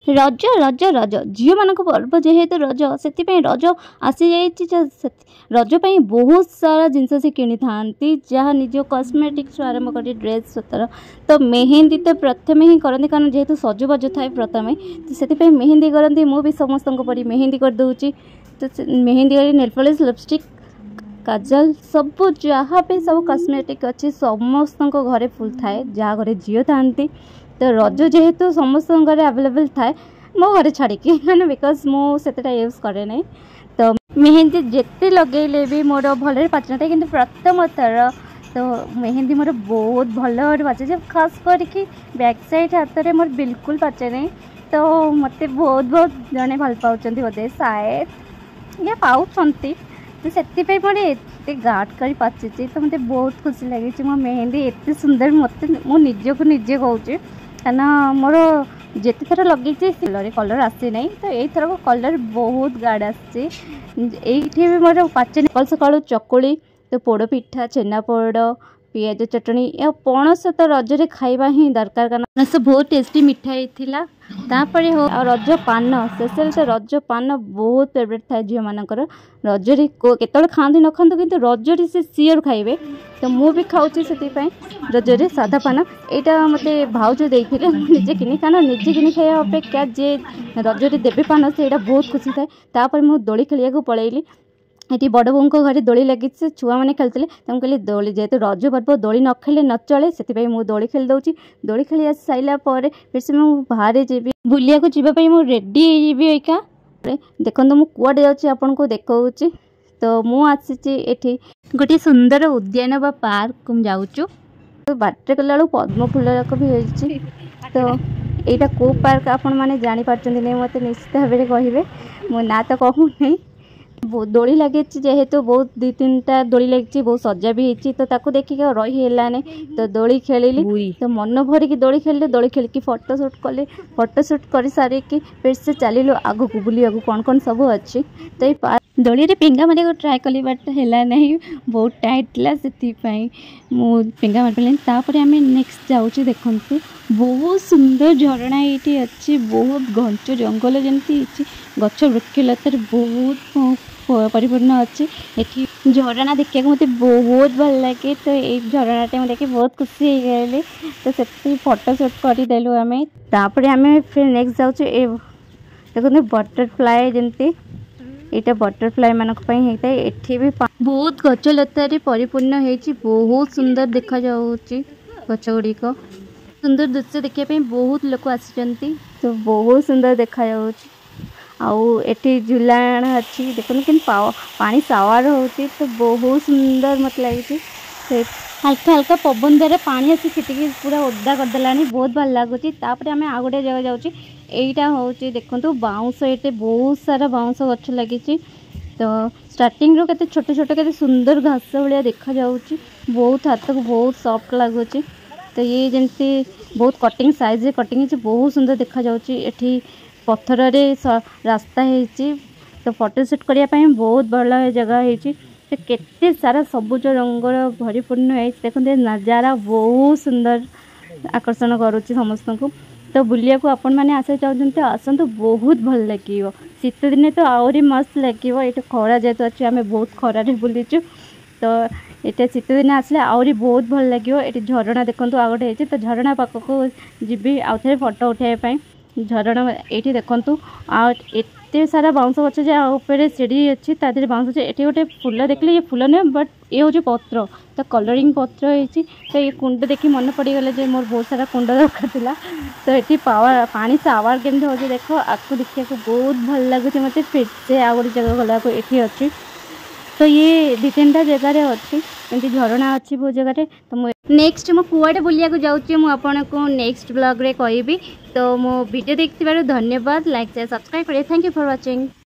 रज रज रज झील मान पर्व जेहेतु रज से रज आसी जा रज पर बहुत सारा जिनस से किनी था जहाँ निज कस्मेटिक्स आरंभ कर ड्रेस सतर तो मेहंदी तो प्रथम ही करती कारण जेहेतु सजबाज थाए प्रथम तो से मेहंदी करती मुझे समस्त परी मेहंदी करदे तो मेहंदी कर नेल पॉलिश लिपस्टिक काजल सब जहाँ भी सब कस्मेटिक अच्छी समस्त घरे फुल थाए जहाँ घरे झील था तो रज जेहेतु समस्त घर आवेलेबल थाए मो घर छाड़ी मैंने बिकज मुझे यूज करे ना तो मेहंदी जिते लगेले भी मोर भल पाचि ना था कि प्रथम थर तो मेहंदी मोर बहुत भल पाचे खास करके बैक साइड हाथ में मोर बिल्कुल पाचे नहीं तो मत बहुत बहुत जड़े भल पाँच बोधे शायद या पाँच तो से मोर एत गाढ़ कर पाची तो मत बहुत खुशी लगी मो मेहंदी एत सुंदर मत निजक निजे कहूँ कहना मोर जिते थर लगे कलर आसी ना तो यही थर कलर बहुत गाढ़ आसी मोर पाचे सकाल सकाल चकुली तो पोड़ पिठा छेनापोड़ पियाज चटनी या पणस तो रजरे खाइबा ही दरकार कारण से बहुत टेस्टी मिठाई थिला तापरे हो रज पान स्पेशल तो रज पान बहुत फेवरेट थाए झील मानकर रजरे केतले खाती न खातु किंतु रजरे से सियोर खाइबे तो मु भी खाऊची से रजरे साधा पान यहाँ मत भाउज देते निजे किनी कारण निजे किनी खाया अपेक्षा जे रजरे देवे पान से बहुत खुशी थाए तापर मु दोली खेलिया पलैली ये बड़ बों घरे दोली लगी छुआ मैंने खेलते कहली दोली जेहेतु रज पर्व दोली न खेले न चले से मुझे दोली खेल दूसरी दोली खेली आसी सारा फिर से मुझे बाहर जी बुलिया जावाई मुझे रेडी होइका देखो मुझे कुआडे जाऊँगी आपन को देखा तो मुझे गोटे सुंदर उद्यान बा पार्क जाऊँ तो बाटे गला पद्म फूल जाक भी तो यहाँ कौ पार्क आपण मैंने जापार नहीं मत निश्चित भाव में कहे मो ना तो कहूनी दोली लगे जेहेतु बहुत दु तीन टा दोली लगी बहुत सजा भी होती तो ताको देखिक रही है तो दोली खेलिली तो मन भरिकी दोली खेलिले दोली खेलिकी फोटोशूट कले फोटोशूट कर सारिकी फिर से चलू आग को बुलिया कौन कौन सब अच्छी तो ये दोली रे पिंगा मारे ट्राए कली बट है नहीं बहुत टाइट ला से पिंगा मार पारे आम नेक्स्ट जाऊँ देखु बहुत सुंदर झरणा ये अच्छी बहुत घंच जंगल जमी गछ वृक्षलता बहुत परिपूर्ण अच्छी ये झरणा देखा मत बहुत भल लगे तो ये झरणाटे मुझे देखिए बहुत खुशी हो गए तो से फोटोशूट करदेलु आम तापर आम फिर नेक्स्ट जाऊँ देखो बटरफ्लाई जमी यहाँ बटरफ्लाई मानक होता है ये भी बहुत गछलतार परिपूर्ण होती बहुत सुंदर देखा गछ गुड़िक सुंदर दृश्य देखापी बहुत लोग आसी तो बहुत सुंदर देखा आउ एटी झुलाण अच्छी देखो कि पानी सावर होती तो बहुत सुंदर मत लगी हल्का हल्का पवन द्वारा पानी आसी छिटिकी पूरा ओदा करदेला बहुत भल लगुच आम आ गए जगह जाऊँ यहाँ हूँ देखो बाउंश ये बहुत सारा बाउंश गछ लगी तो स्टार्टिंग रो के छोट छोट के सुंदर घास भाया देखा बहुत हाथ को बहुत सॉफ्ट लगुच तो ये जमी बहुत कटिंग साइज कटिंग बहुत सुंदर देखा ये पत्थर रे रास्ता है तो फोटोशूट करने बहुत भल जगह है तो केते सारा सबुज रंगर भरीपूर्ण है देखते नजारा बहुत सुंदर आकर्षण करुच्ची समस्त को तो बुलिया को आपण मैंने आशा चाहते आसतु बहुत भल लगे शीत दिने तो आहरी मस्त लगे ये खरा जेहतु अच्छे आम बहुत खरारे बुलीचु तो ये शीत दिन आसले आहरी बहुत भल लगे ये झरणा देखो आ गए तो झरणा पाख को जी आउ थे फोटो उठाई झरणा ये देखु एते सारा बाउंश गच ऊपर सीढ़ी अच्छी तादे बाउंश अच्छे ये गोटे फूल देखिए ये फूल नुह बट ये हूँ पत्र तो कलरिंग पत्र होती तो ये कुंड देखी मन पड़गला जे मोर बहुत सारा कुंड दरकार तो ये पानी से आवार केमती हो देख आपको देखा बहुत भल लगुच मत फिर से आ गए जगह गला ये अच्छी तो ये दु तीन टा जगार अच्छी एमती झरणा अच्छी बहुत जगह तो नेक्स्ट मो कुआडे बुलिया जाऊँगी मुझे नेक्स्ट ब्लॉग रे कहबी तो मो वीडियो देखिबार धन्यवाद लाइक शेयर सब्सक्राइब करें थैंक यू फॉर वाचिंग।